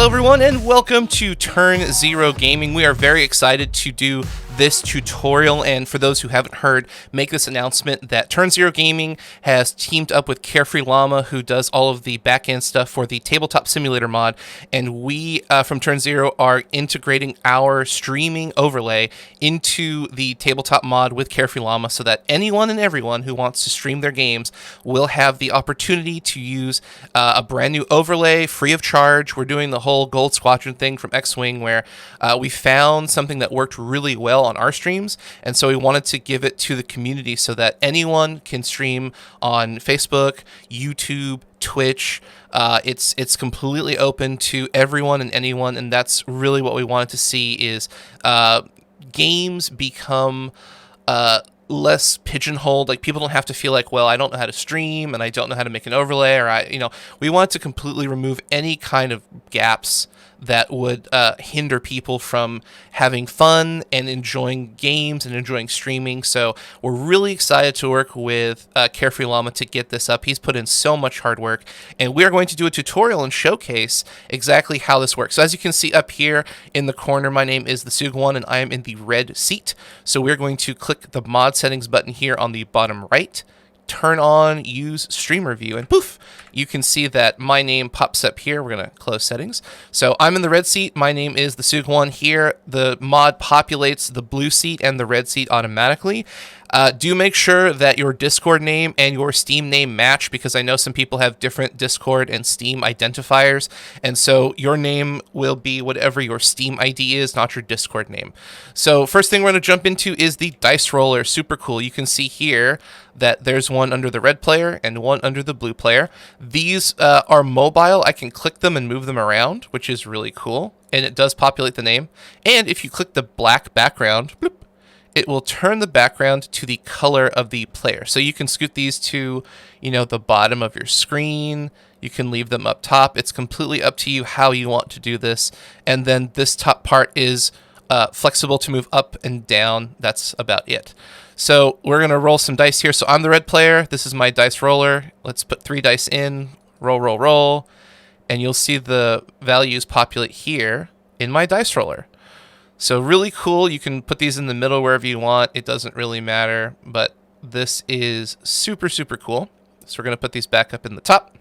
Hello everyone and welcome to Turn Zero Gaming. We are very excited to do this tutorial, and for those who haven't heard, make this announcement that Turn Zero Gaming has teamed up with Carefree Llama, who does all of the back-end stuff for the Tabletop Simulator mod, and we from Turn Zero are integrating our streaming overlay into the Tabletop mod with Carefree Llama so that anyone and everyone who wants to stream their games will have the opportunity to use a brand new overlay free of charge. We're doing the whole Gold Squadron thing from X-Wing where we found something that worked really well on our streams, and so we wanted to give it to the community so that anyone can stream on Facebook, YouTube, Twitch. It's completely open to everyone and anyone, and that's really what we wanted to see is games become less pigeonholed. Like, people don't have to feel like, well, I don't know how to stream and I don't know how to make an overlay, or we want to completely remove any kind of gaps that would hinder people from having fun and enjoying games and enjoying streaming. So we're really excited to work with Carefree Llama to get this up. He's put in so much hard work, and we are going to do a tutorial and showcase exactly how this works. So as you can see up here in the corner, my name is the Sug1 and I am in the red seat. So we're going to click the mod settings button here on the bottom right, turn on use streamer view, and poof, you can see that my name pops up here. We're going to close settings. So I'm in the red seat. My name is the Sug1 here. The mod populates the blue seat and the red seat automatically. Do make sure that your Discord name and your Steam name match, because I know some people have different Discord and Steam identifiers, and so your name will be whatever your Steam ID is, not your Discord name. So first thing we're going to jump into is the dice roller. Super cool. You can see here that there's one under the red player and one under the blue player. These are mobile. I can click them and move them around, which is really cool, and it does populate the name. And if you click the black background, bloop, it will turn the background to the color of the player. So you can scoot these to, the bottom of your screen. You can leave them up top. It's completely up to you how you want to do this. And then this top part is flexible to move up and down. That's about it. So we're going to roll some dice here. So I'm the red player. This is my dice roller. Let's put 3 dice in. Roll, roll, roll. And you'll see the values populate here in my dice roller. So really cool. You can put these in the middle wherever you want. It doesn't really matter, but this is super, super cool. So we're going to put these back up in the top.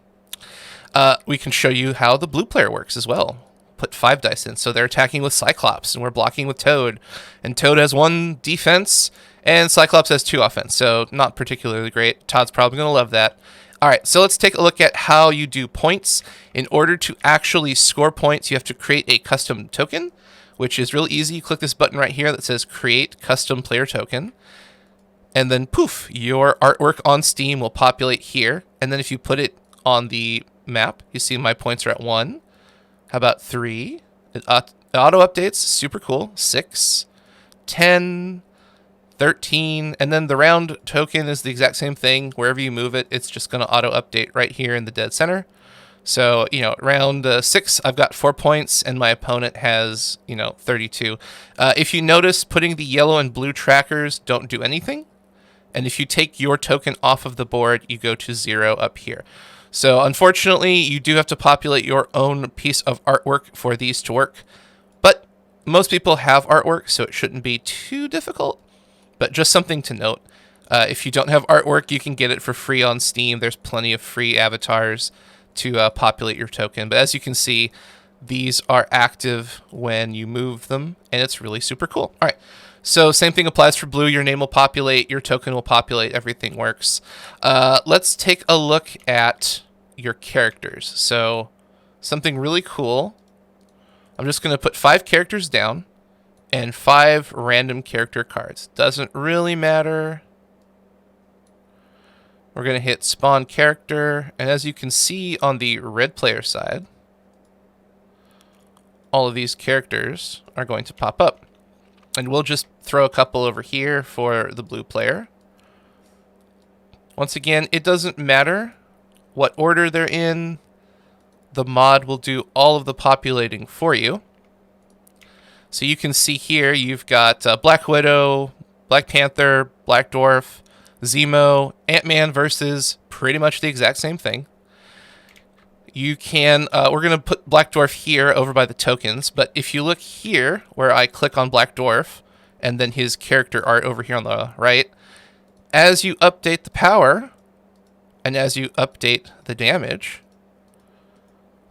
We can show you how the blue player works as well. Put 5 dice in. So they're attacking with Cyclops, and we're blocking with Toad. And Toad has 1 defense, and Cyclops has 2 offense. So not particularly great. Todd's probably going to love that. All right, so let's take a look at how you do points. In order to actually score points, you have to create a custom token, which is really easy. You click this button right here that says Create Custom Player Token. And then poof, your artwork on Steam will populate here. And then if you put it on the map, you see my points are at 1. How about 3? It auto updates, super cool. 6, 10, 13. And then the round token is the exact same thing. Wherever you move it, it's just going to auto update right here in the dead center. So, round 6, I've got 4 points, and my opponent has, 32. If you notice, putting the yellow and blue trackers don't do anything. And if you take your token off of the board, you go to 0 up here. So, unfortunately, you do have to populate your own piece of artwork for these to work. But most people have artwork, so it shouldn't be too difficult. But just something to note. If you don't have artwork, you can get it for free on Steam. There's plenty of free avatars to populate your token. But as you can see, these are active when you move them, and it's really super cool. All right, so same thing applies for blue. Your name will populate, your token will populate, everything works. Let's take a look at your characters. So something really cool. I'm just going to put 5 characters down and 5 random character cards. Doesn't really matter. We're going to hit spawn character, and as you can see on the red player side, all of these characters are going to pop up. And we'll just throw a couple over here for the blue player. Once again, it doesn't matter what order they're in. The mod will do all of the populating for you. So you can see here you've got Black Widow, Black Panther, Black Dwarf, Zemo, Ant-Man versus pretty much the exact same thing. you can, we're going to put Black Dwarf here over by the tokens, but if you look here where I click on Black Dwarf and then his character art over here on the right, as you update the power and as you update the damage,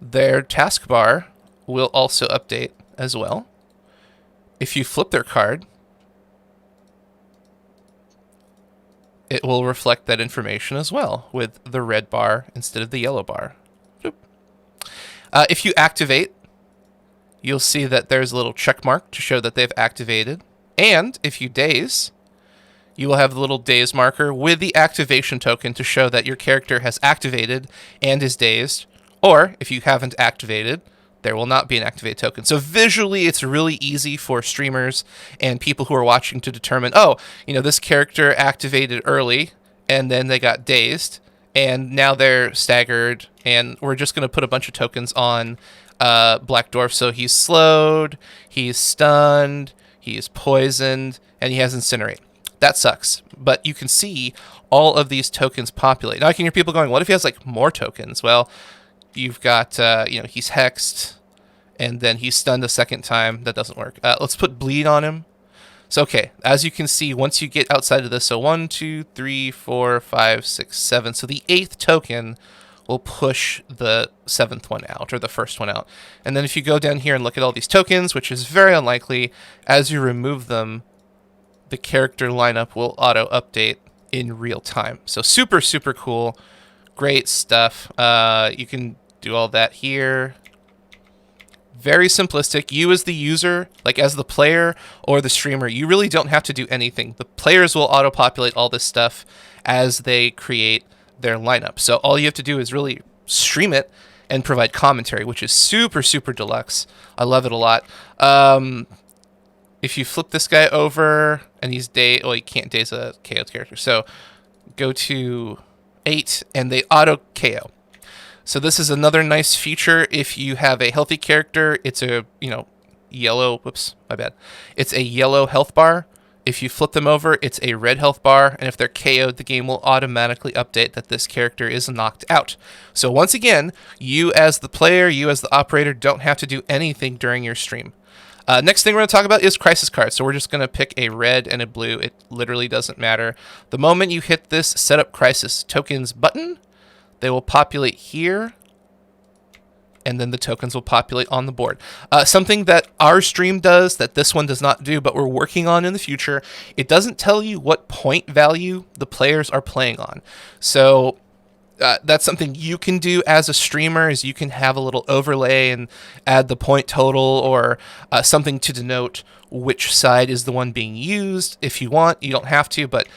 their taskbar will also update as well. If you flip their card, it will reflect that information as well with the red bar instead of the yellow bar. If you activate, you'll see that there's a little check mark to show that they've activated. And if you daze, you will have the little daze marker with the activation token to show that your character has activated and is dazed. Or if you haven't activated, there will not be an activate token. So visually, it's really easy for streamers and people who are watching to determine, oh, this character activated early and then they got dazed and now they're staggered, and we're just going to put a bunch of tokens on Black Dwarf. So he's slowed, he's stunned, he's poisoned, and he has incinerate. That sucks. But you can see all of these tokens populate. Now I can hear people going, what if he has like more tokens? Well, you've got, he's hexed, and then he's stunned a second time. That doesn't work. Let's put bleed on him. So, okay, as you can see, once you get outside of this, so 1, 2, 3, 4, 5, 6, 7. So the 8th token will push the 7th one out, or the first one out. And then if you go down here and look at all these tokens, which is very unlikely, as you remove them, the character lineup will auto-update in real time. So super, super cool. Great stuff. You can do all that here. Very simplistic. You as the user, like as the player or the streamer, you really don't have to do anything. The players will auto-populate all this stuff as they create their lineup. So all you have to do is really stream it and provide commentary, which is super, super deluxe. I love it a lot. If you flip this guy over and he's well, you can't daze a KO character. So go to 8 and they auto KO. So this is another nice feature. If you have a healthy character, it's a, yellow, whoops, my bad. It's a yellow health bar. If you flip them over, it's a red health bar. And if they're KO'd, the game will automatically update that this character is knocked out. So once again, you as the player, you as the operator, don't have to do anything during your stream. Next thing we're going to talk about is crisis cards. So we're just going to pick a red and a blue. It literally doesn't matter. The moment you hit this Setup Crisis Tokens button, they will populate here, and then the tokens will populate on the board. Something that our stream does that this one does not do, but we're working on in the future, it doesn't tell you what point value the players are playing on. So that's something you can do as a streamer, is you can have a little overlay and add the point total or something to denote which side is the one being used. If you want, you don't have to, but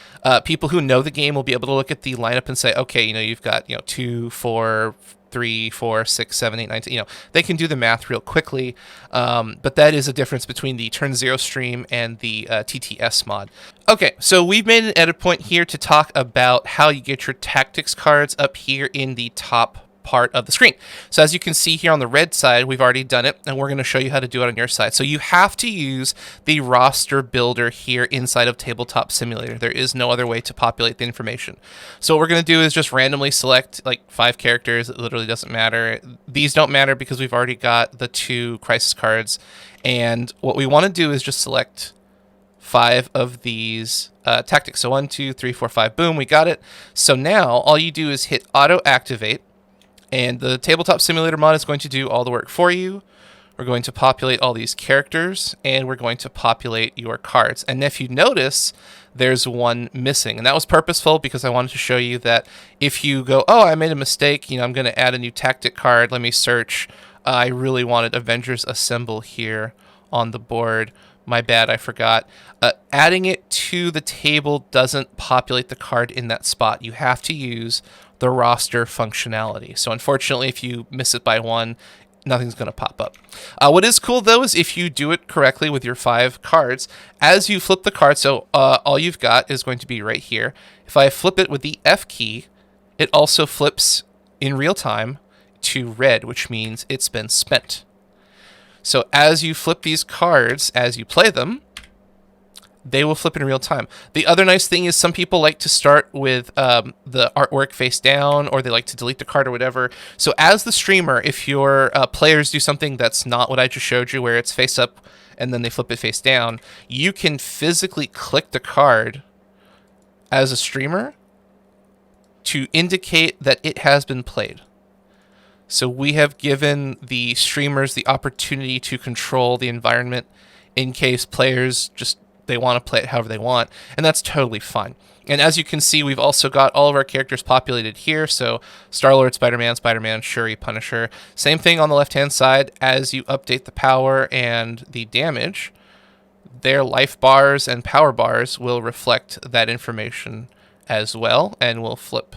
people who know the game will be able to look at the lineup and say, okay, you've got 2, 4, 3, 4, 6, 7, 8, 9, 10. They can do the math real quickly, but that is a difference between the Turn Zero stream and the TTS mod. Okay, so we've made an edit point here to talk about how you get your tactics cards up here in the top part of the screen. So as you can see here on the red side, we've already done it, and we're going to show you how to do it on your side. So you have to use the roster builder here inside of Tabletop Simulator. There is no other way to populate the information. So what we're going to do is just randomly select like 5 characters. It literally doesn't matter. These don't matter because we've already got the 2 crisis cards, and what we want to do is just select 5 of these tactics. So 1, 2, 3, 4, 5, boom, we got it. So now all you do is hit auto activate, and the Tabletop Simulator mod is going to do all the work for you. We're going to populate all these characters, and we're going to populate your cards. And if you notice, there's one missing. And that was purposeful because I wanted to show you that if you go, oh, I made a mistake, I'm going to add a new tactic card, let me search. I really wanted Avengers Assemble here on the board. My bad, I forgot. Adding it to the table doesn't populate the card in that spot. You have to use the roster functionality. So unfortunately, if you miss it by 1, nothing's going to pop up. What is cool, though, is if you do it correctly with your 5 cards, as you flip the card, so all you've got is going to be right here. If I flip it with the F key, it also flips in real time to red, which means it's been spent. So as you flip these cards, as you play them, they will flip in real time. The other nice thing is some people like to start with the artwork face down, or they like to delete the card or whatever. So as the streamer, if your players do something that's not what I just showed you, where it's face up and then they flip it face down, you can physically click the card as a streamer to indicate that it has been played. So we have given the streamers the opportunity to control the environment in case players just, they want to play it however they want, and that's totally fine. And as you can see, we've also got all of our characters populated here. So Star-Lord, Spider-Man, Shuri, Punisher. Same thing on the left-hand side. As you update the power and the damage, their life bars and power bars will reflect that information as well, and we'll flip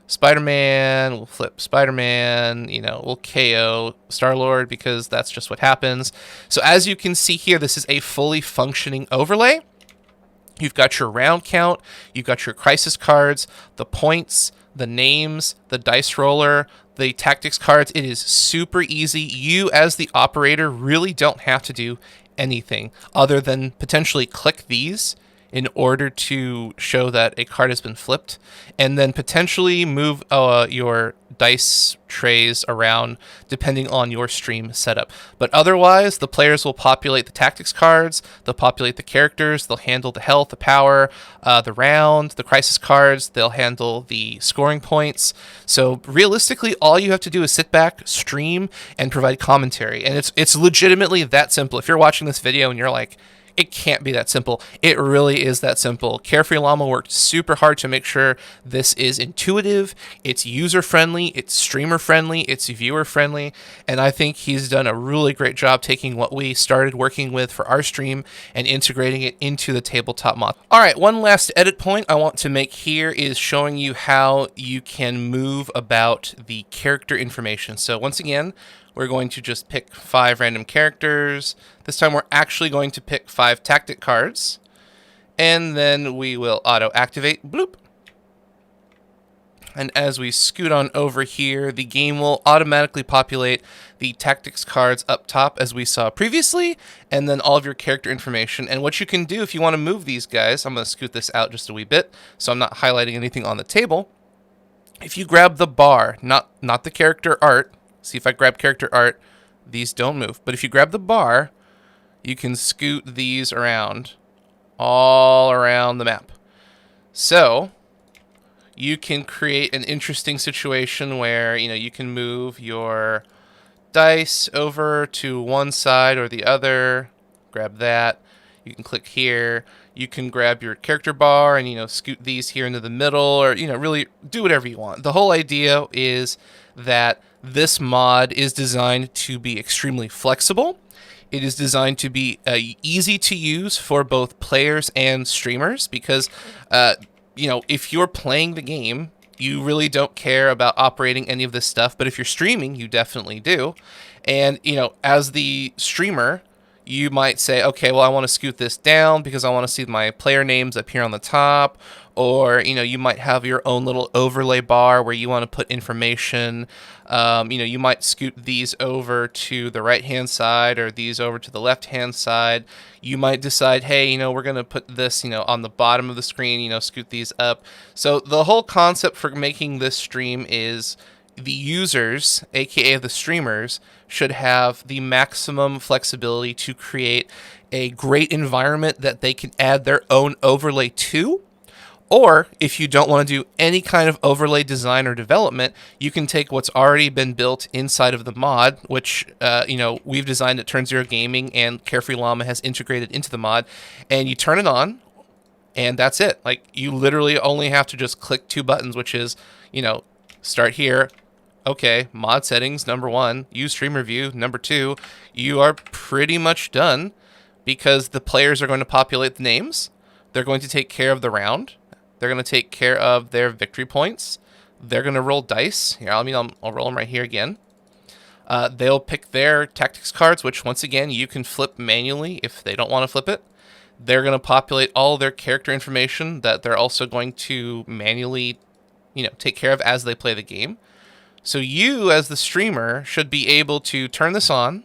Spider-Man, we'll flip Spider-Man, we'll KO Star-Lord because that's just what happens. So as you can see here, this is a fully functioning overlay. You've got your round count, you've got your crisis cards, the points, the names, the dice roller, the tactics cards. It is super easy. You as the operator really don't have to do anything other than potentially click these in order to show that a card has been flipped, and then potentially move your dice trays around depending on your stream setup. But otherwise, the players will populate the tactics cards, they'll populate the characters, they'll handle the health, the power, the round, the crisis cards, they'll handle the scoring points. So realistically, all you have to do is sit back, stream, and provide commentary. And it's legitimately that simple. If you're watching this video and you're like, it can't be that simple, it really is that simple. Carefree Llama worked super hard to make sure this is intuitive, it's user-friendly, it's streamer-friendly, it's viewer-friendly, and I think he's done a really great job taking what we started working with for our stream and integrating it into the tabletop mod. All right, one last edit point I want to make here is showing you how you can move about the character information. So once again, we're going to just pick 5 random characters. This time we're actually going to pick 5 tactic cards. And then we will auto-activate. Bloop. And as we scoot on over here, the game will automatically populate the tactics cards up top as we saw previously, and then all of your character information. And what you can do if you want to move these guys, I'm going to scoot this out just a wee bit so I'm not highlighting anything on the table. If you grab the bar, not the character art, see if I grab character art, these don't move. But if you grab the bar, you can scoot these around, all around the map. So you can create an interesting situation where, you can move your dice over to one side or the other, grab that. You can click here. You can grab your character bar and, scoot these here into the middle, or, really do whatever you want. The whole idea is that this mod is designed to be extremely flexible. It is designed to be easy to use for both players and streamers because, if you're playing the game, you really don't care about operating any of this stuff. But if you're streaming, you definitely do. And, as the streamer, you might say, okay, well, I want to scoot this down because I want to see my player names up here on the top. Or, you might have your own little overlay bar where you want to put information. You might scoot these over to the right-hand side or these over to the left-hand side. You might decide, hey, we're going to put this, on the bottom of the screen, scoot these up. So the whole concept for making this stream is the users, aka the streamers, should have the maximum flexibility to create a great environment that they can add their own overlay to. Or if you don't want to do any kind of overlay design or development, you can take what's already been built inside of the mod, which we've designed at Turn Zero Gaming and Carefree Llama has integrated into the mod, and you turn it on, and that's it. Like, you literally only have to just click 2 buttons, which is, start here. Okay, mod settings, number 1, use streamer view, number 2. You are pretty much done because the players are going to populate the names. They're going to take care of the round. They're going to take care of their victory points. They're going to roll dice. Here, I'll roll them right here again. They'll pick their tactics cards, which once again, you can flip manually if they don't want to flip it. They're going to populate all their character information that they're also going to manually, take care of as they play the game. So you, as the streamer, should be able to turn this on,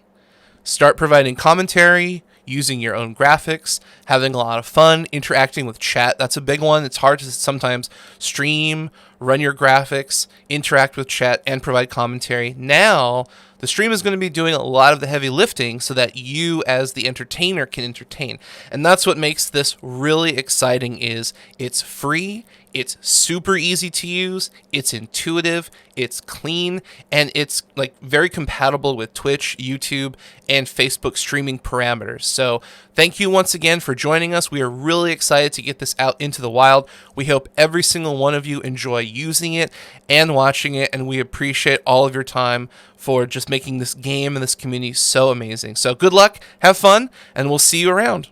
start providing commentary. using your own graphics, having a lot of fun, interacting with chat. That's a big one. It's hard to sometimes stream, run your graphics, interact with chat, and provide commentary. Now, the stream is going to be doing a lot of the heavy lifting so that you as the entertainer can entertain. And that's what makes this really exciting is it's free, it's super easy to use, it's intuitive, it's clean, and it's like very compatible with Twitch, YouTube, and Facebook streaming parameters. So thank you once again for joining us. We are really excited to get this out into the wild. We hope every single one of you enjoy using it and watching it, and we appreciate all of your time for just making this game and this community so amazing. So good luck, have fun, and we'll see you around.